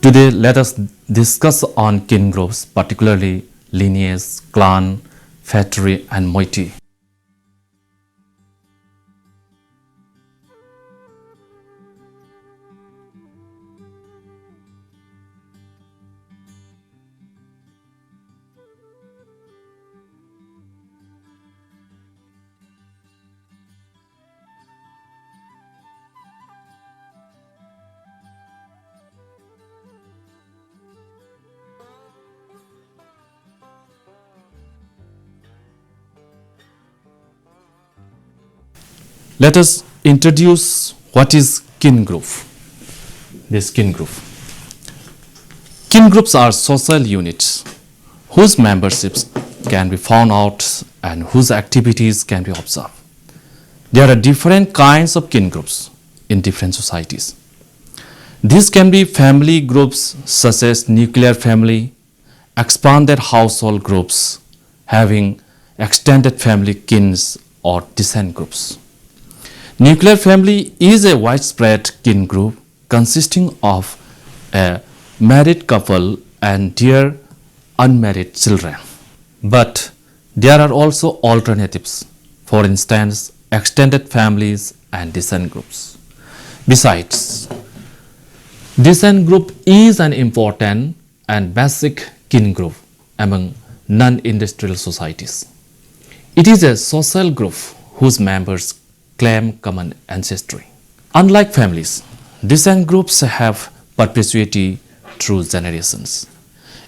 Today, let us discuss on kin groups, particularly lineage, clan, Phratry, and moiety. Let us introduce what is kin group. This kin group. Kin groups are social units whose memberships can be found out and whose activities can be observed. There are different kinds of kin groups in different societies. These can be family groups such as nuclear family, expanded household groups having extended family kins or descent groups. Nuclear family is a widespread kin group consisting of a married couple and their unmarried children. But there are also alternatives, for instance, extended families and descent groups. Besides, descent group is an important and basic kin group among non-industrial societies. It is a social group whose members claim common ancestry. Unlike families, descent groups have perpetuity through generations.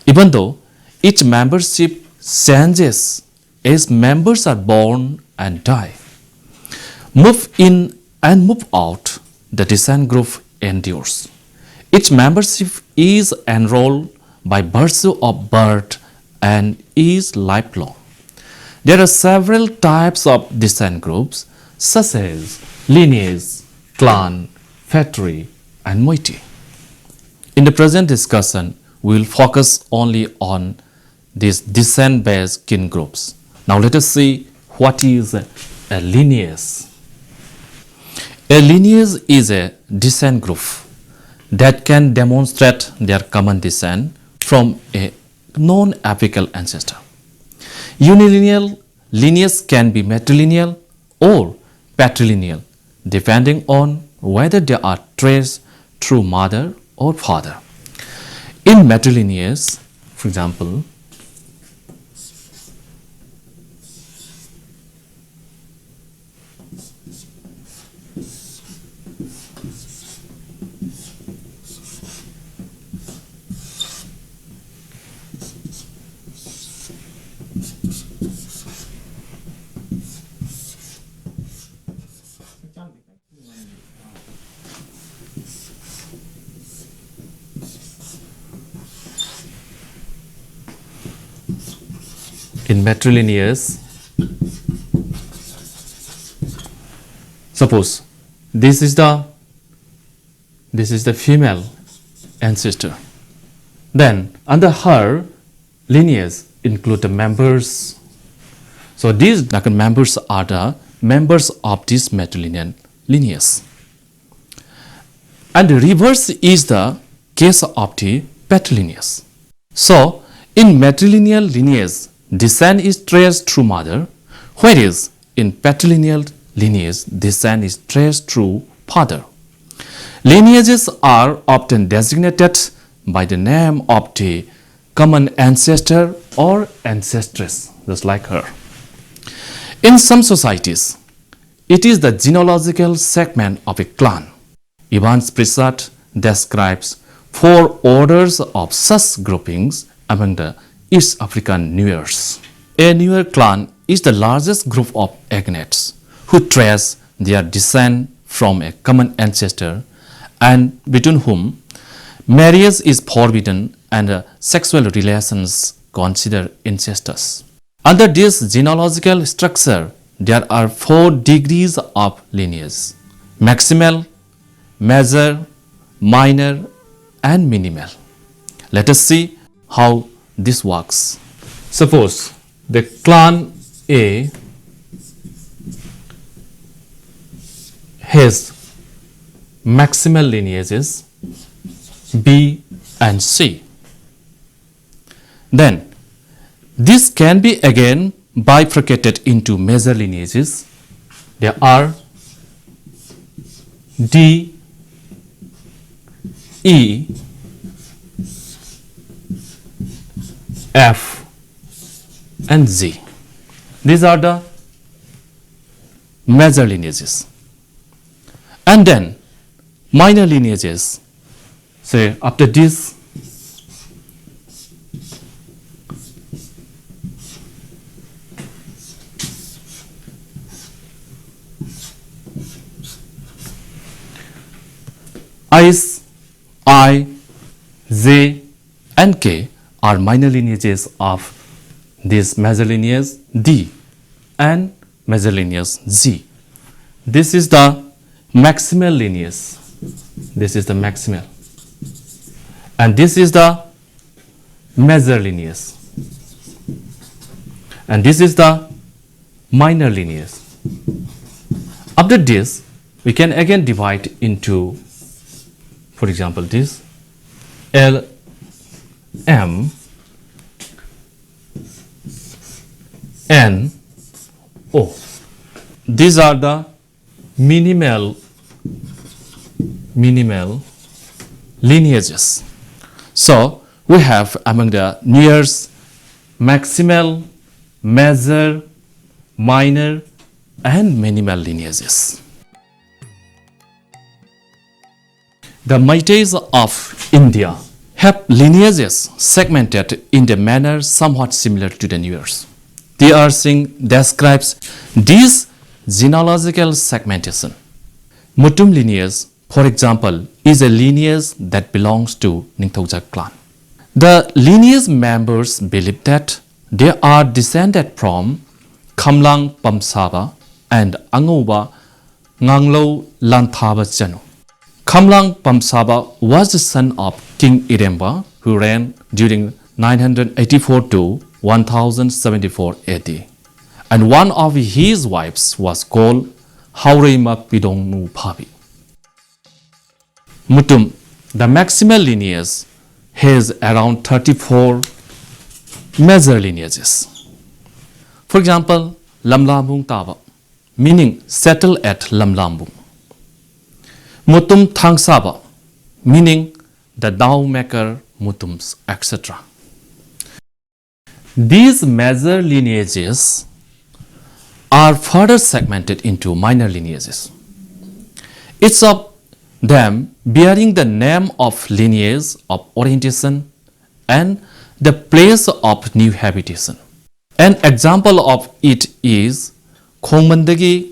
Even though each membership changes as members are born and die, move in and move out, the descent group endures. Each membership is enrolled by virtue of birth and is lifelong. There are several types of descent groups such as lineage, clan, Phratry, and moiety. In the present discussion, we will focus only on these descent-based kin groups. Now let us see what is a lineage. A lineage is a descent group that can demonstrate their common descent from a known apical ancestor. Unilineal lineage can be matrilineal or patrilineal, depending on whether they are traced through mother or father. In matrilineage, for example, in matrilineage, suppose this is the female ancestor. Then under her lineage include the members. So these members are the members of this matrilineal lineage. And the reverse is the case of the patrilineage. So in matrilineal lineage, descent is traced through mother, whereas in patrilineal lineage, descent is traced through father. Lineages are often designated by the name of the common ancestor or ancestress, just like her. In some societies, it is the genealogical segment of a clan. Evans Pritchard describes 4 orders of such groupings among the East African Nuers. A Nuer clan is the largest group of agnates who trace their descent from a common ancestor and between whom marriage is forbidden and sexual relations considered incestuous. Under this genealogical structure, there are 4 degrees of lineage: maximal, major, minor, and minimal. Let us see how this works. Suppose the clan A has maximal lineages, B and C. Then this can be again bifurcated into major lineages. There are D, E, F and G. These are the major lineages. And then minor lineages, say after this, Is, I, J and K are minor lineages of this major lineage D and major lineage G. This is the maximal lineage. This is the maximal. And this is the major lineage. And this is the minor lineage. After this, we can again divide into, for example, this L, M, N, O. These are the minimal lineages. So we have among the nearest maximal, major, minor and minimal lineages. The Meiteis of India have lineages segmented in a manner somewhat similar to the Nuers. The Ersing describes this genealogical segmentation. Mutum lineage, for example, is a lineage that belongs to Ningthauja clan. The lineage members believe that they are descended from Khamlang Pamsaba and Angouba Nganglo Lanthaba Chanu. Khamlang Pamsaba was the son of King Iremba, who reigned during 984 to 1074 AD, and one of his wives was called Haurima Pidongnu Phavi. Mutum, the maximal lineage, has around 34 major lineages. For example, Lamlambung Taba, meaning settle at Lamlambung. Mutum Thangsaba, meaning the Dao maker Mutums, etc. These major lineages are further segmented into minor lineages, each of them bearing the name of lineage of orientation and the place of new habitation. An example of it is Khongmandagi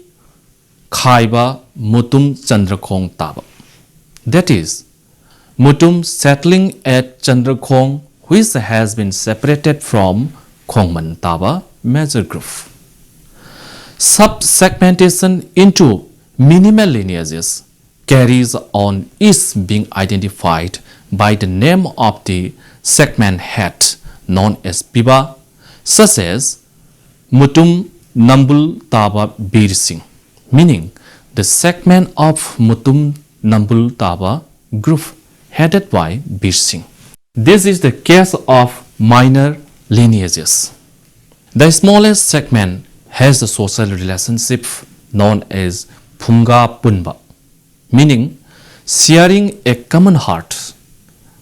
Khaiba Mutum Chandrakhong Taba. That is, Mutum settling at Chandrakhong, which has been separated from Khongman Taba major group. Sub-segmentation into minimal lineages carries on is being identified by the name of the segment head known as Piba, such as Mutum Nambul Taba Bir Singh, meaning the segment of Mutum Nambul Taba group headed by Bir Singh. This is the case of minor lineages. The smallest segment has a social relationship known as Phunga Punba, meaning sharing a common heart,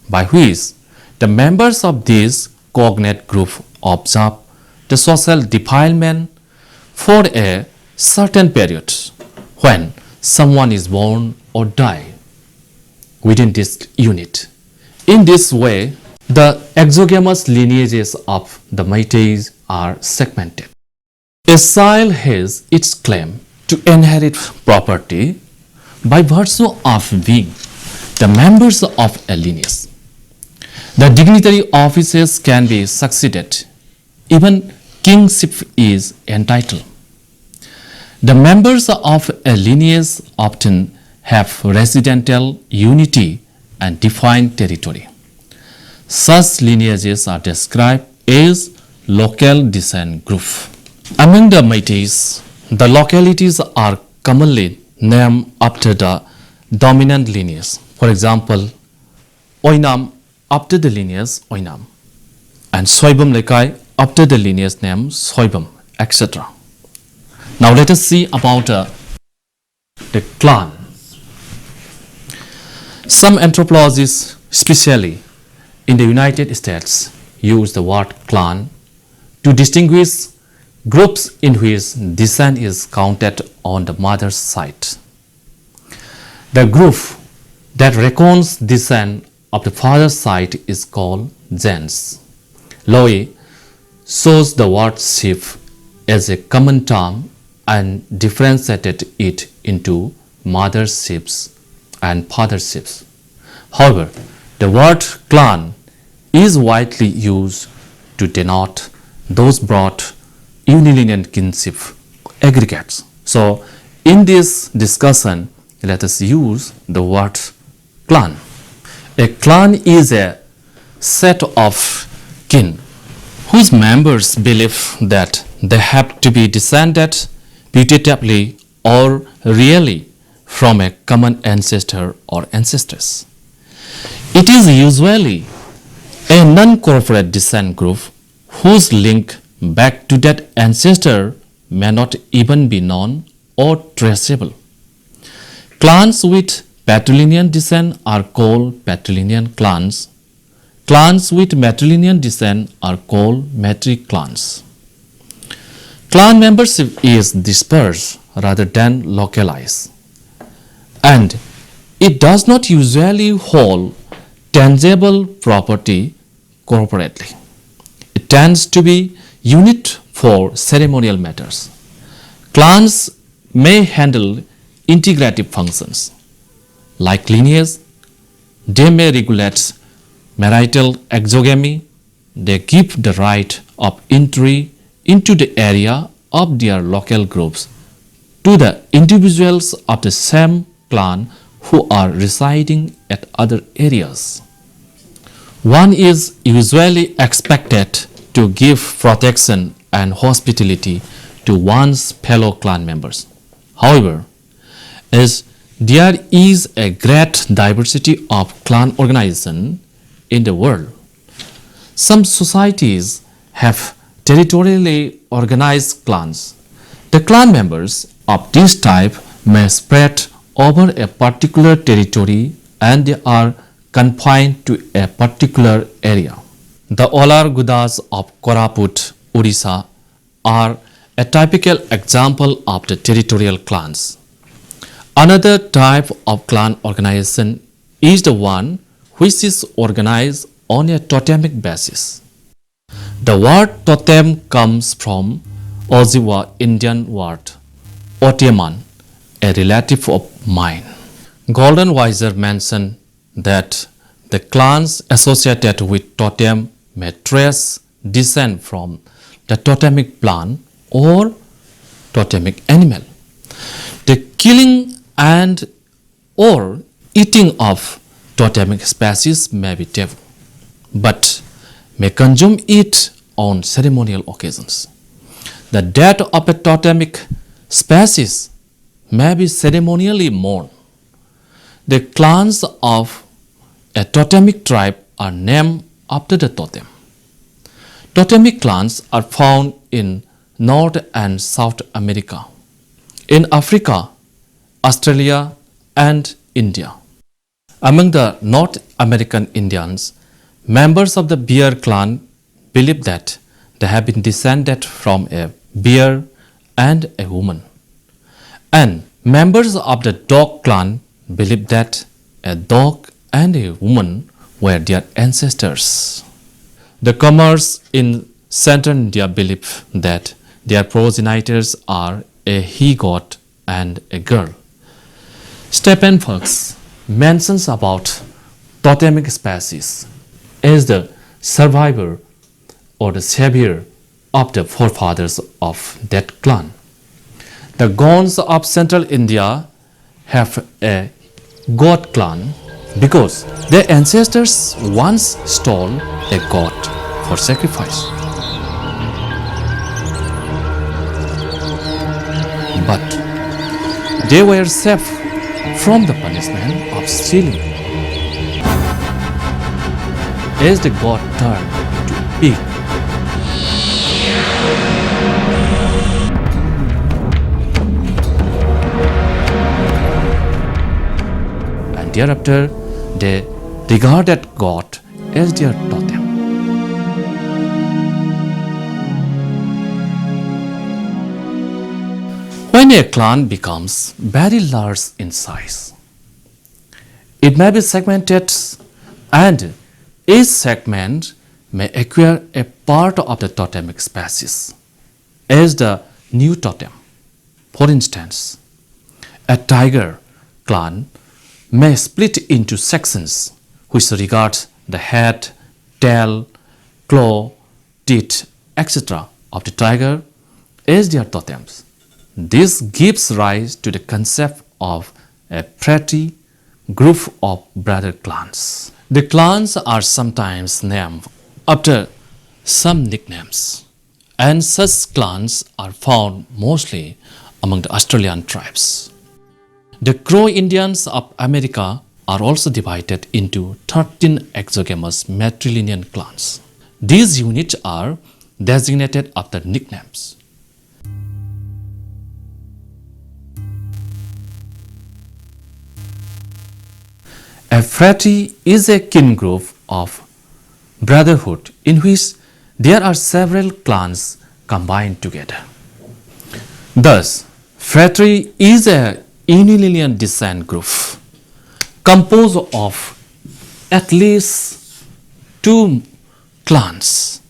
by which the members of this cognate group observe the social defilement for a certain period when someone is born or die within this unit. In this way, the exogamous lineages of the Meiteis are segmented. A child has its claim to inherit property by virtue of being the members of a lineage. The dignitary offices can be succeeded. Even kingship is entitled. The members of a lineage often have residential unity and defined territory. Such lineages are described as local descent group. Among the Meiteis, the localities are commonly named after the dominant lineage. For example, Oinam after the lineage Oinam, and Soibam Lekai after the lineage name Soibam, etc. Now let us see about the clan. Some anthropologists, especially in the United States, use the word clan to distinguish groups in which descent is counted on the mother's side. The group that reckons descent of the father's side is called gens. Lowe shows the word sheaf as a common term and differentiated it into mother's sheaves and father's sheaves. However, the word clan is widely used to denote those broad unilinear kinship aggregates. So, in this discussion, let us use the word clan. A clan is a set of kin whose members believe that they have to be descended putatively or really from a common ancestor or ancestors. It is usually a non-corporate descent group whose link back to that ancestor may not even be known or traceable. Clans with patrilineal descent are called patrilineal clans. Clans with matrilineal descent are called matriclans. Clan membership is dispersed rather than localized, and it does not usually hold tangible property corporately. It tends to be unit for ceremonial matters. Clans may handle integrative functions. Like lineage, they may regulate marital exogamy. They give the right of entry into the area of their local groups to the individuals of the same clan who are residing at other areas. One is usually expected to give protection and hospitality to one's fellow clan members. However, as there is a great diversity of clan organization in the world, some societies have territorially organized clans. The clan members of this type may spread over a particular territory and they are confined to a particular area. The Olargudas of Koraput, Odisha are a typical example of the territorial clans. Another type of clan organization is the one which is organized on a totemic basis. The word totem comes from Ojibwa Indian word Oteman, a relative of mine. Golden Weiser mentioned that the clans associated with totem may trace descent from the totemic plant or totemic animal. The killing and or eating of totemic species may be taboo, but may consume it on ceremonial occasions. The death of a totemic species may be ceremonially mourned. The clans of a totemic tribe are named after the totem. Totemic clans are found in North and South America, in Africa, Australia, and India. Among the North American Indians, members of the bear clan believe that they have been descended from a bear and a woman. And members of the dog clan believe that a dog and a woman were their ancestors. The Kamars in Central India believe that their progenitors are a he-goat and a girl. Stephen Fox mentions about totemic species as the survivor or the savior of the forefathers of that clan. The Gonds of Central India have a goat clan because their ancestors once stole a goat for sacrifice. But they were safe from the punishment of stealing. as the god turned to pig. And thereafter, they regarded God as their totem. When a clan becomes very large in size, it may be segmented, and each segment may acquire a part of the totemic species as the new totem. For instance, a tiger clan may split into sections which regard the head, tail, claw, teeth, etc. of the tiger as their totems. This gives rise to the concept of a Phratry group of brother clans. The clans are sometimes named after some nicknames, and such clans are found mostly among the Australian tribes. The Crow Indians of America are also divided into 13 exogamous matrilineal clans. These units are designated after nicknames. A Phratry is a kin group of brotherhood in which there are several clans combined together. Thus, Phratry is a unilineal descent group composed of at least two clans.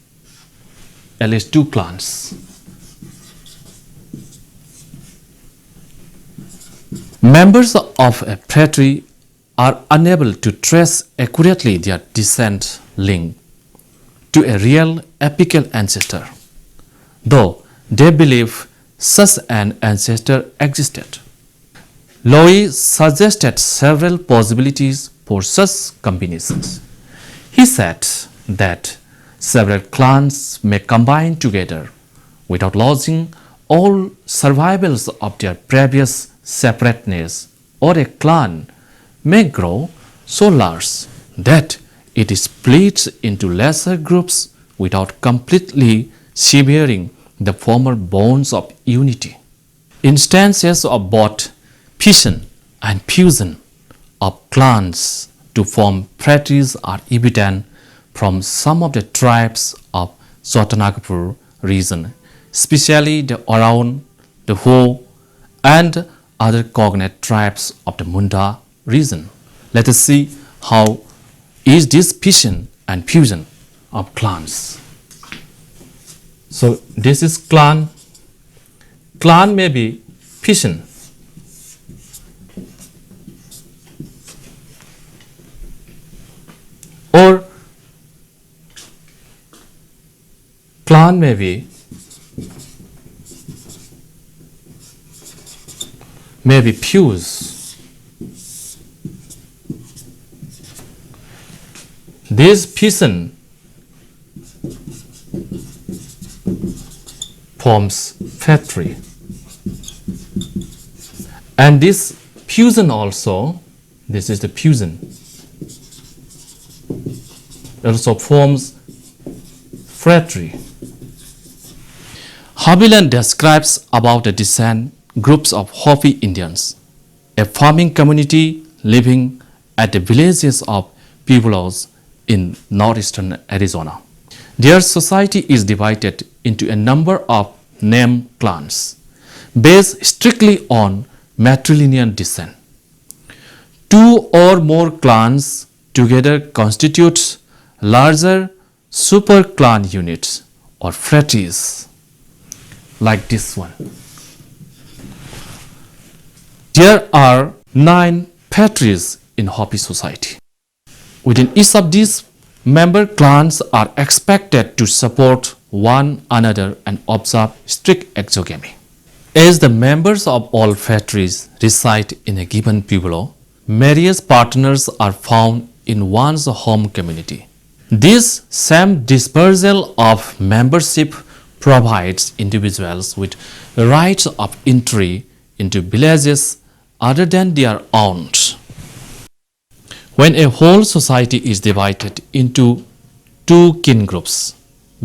Members of a Phratry are unable to trace accurately their descent link to a real apical ancestor, though they believe such an ancestor existed. Lowy suggested several possibilities for such combinations. He said that several clans may combine together without losing all survivals of their previous separateness, or a clan may grow so large that it splits into lesser groups without completely severing the former bonds of unity. Instances of both fission and fusion of clans to form Phratries are evident from some of the tribes of Chotanagpur region, especially the around the Ho and other cognate tribes of the Munda region. Let us see how is this fission and fusion of clans. So this is clan. Clan may be fission. Or clan may be fuse. This fission forms Phratry, and this fusion also, this is the fusion, also forms Phratry. Haviland describes about the descent groups of Hopi Indians, a farming community living at the villages of Pueblos in northeastern Arizona. Their society is divided into a number of named clans based strictly on matrilineal descent. Two or more clans together constitute larger super clan units or Phratries, like this one. There are 9 Phratries in Hopi society. Within each of these member clans are expected to support one another and observe strict exogamy. As the members of all Phratries reside in a given pueblo, marriage partners are found in one's home community. This same dispersal of membership provides individuals with rights of entry into villages other than their own. When a whole society is divided into two kin groups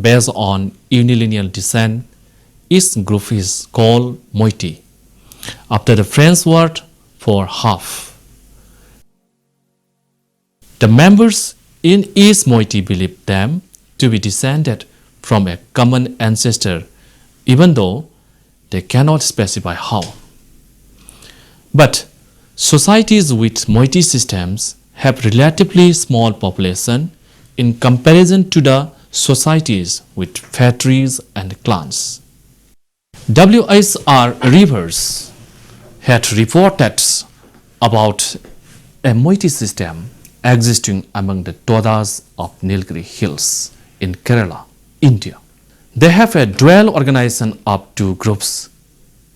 based on unilineal descent. Each group is called moiety, after the French word for half. The members in each moiety believe them to be descended from a common ancestor, even though they cannot specify how. But societies with moiety systems have relatively small population in comparison to the societies with phratries and clans. W.S.R. Rivers had reported about a moiety system existing among the Todas of Nilgiri Hills in Kerala, India. They have a dual organization of two groups,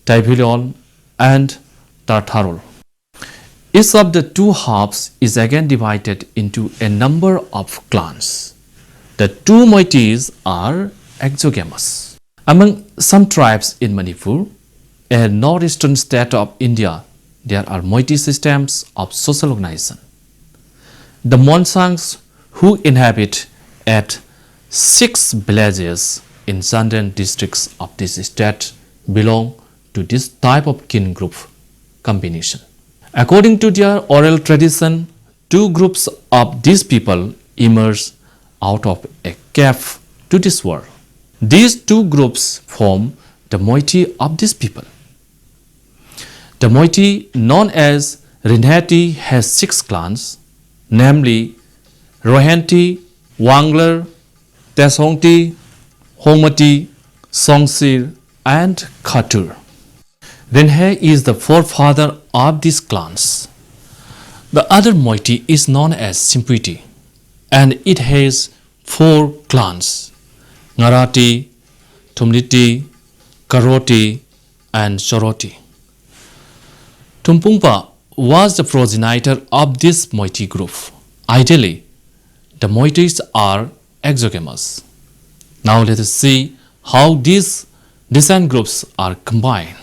Taibulol and Tartarol. Each of the two halves is again divided into a number of clans. The two moieties are exogamous. Among some tribes in Manipur, a northeastern state of India, there are moiety systems of social organization. The Monsangs, who inhabit at 6 villages in southern districts of this state, belong to this type of kin group combination. According to their oral tradition, two groups of these people emerge out of a cave to this world. These two groups form the moiety of these people. The moiety known as Lineage has 6 clans, namely Rohanti, Wangler, Teshongti, Hongmati, Songsir, and Khatur. Lineage is the forefather of these clans. The other moiety is known as Simpuiti, and it has 4 clans: Ngarati, Tumliti, Karoti, and Choroti. Tumpungpa was the progenitor of this moiety group. Ideally, the moieties are exogamous. Now let us see how these descent groups are combined.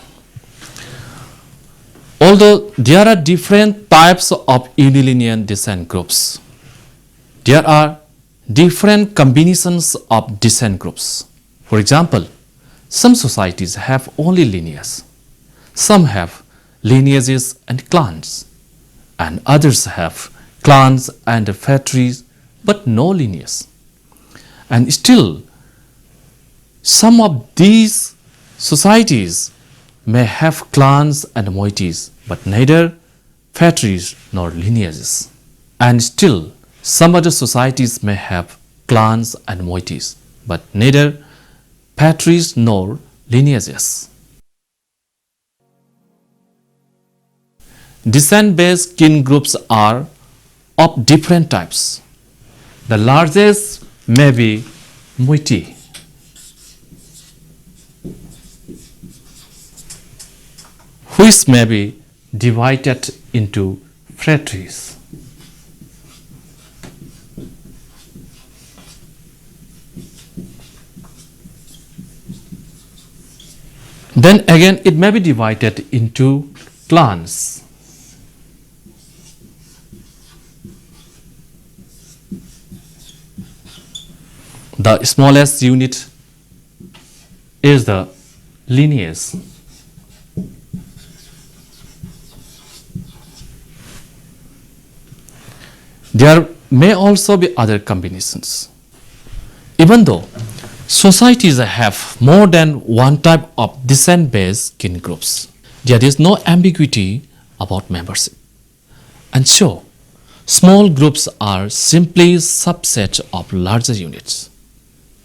Although there are different types of unilinear descent groups, there are different combinations of descent groups. For example, some societies have only lineage, some have lineages and clans, and others have clans and phratries but no lineage. And still, some of these societies may have clans and moieties, but neither phratries nor lineages. And still, some other societies may have clans and moieties, but neither phratries nor lineages. Descent-based kin groups are of different types. The largest may be moiety, which may be divided into phratries. Then again, it may be divided into clans. The smallest unit is the lineage. There may also be other combinations. Even though societies have more than one type of descent-based kin groups, there is no ambiguity about membership. And so, small groups are simply subsets of larger units.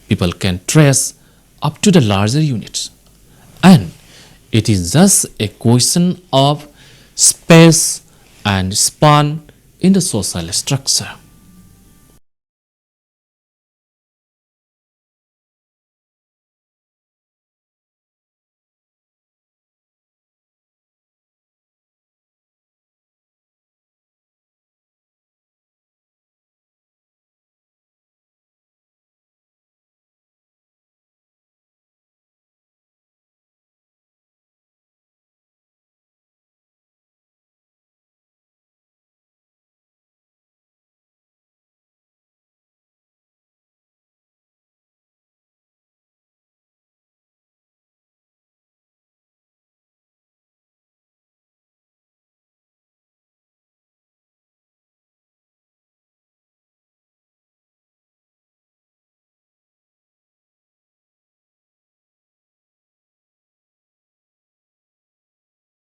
People can trace up to the larger units, and it is just a question of space and span in the social structure.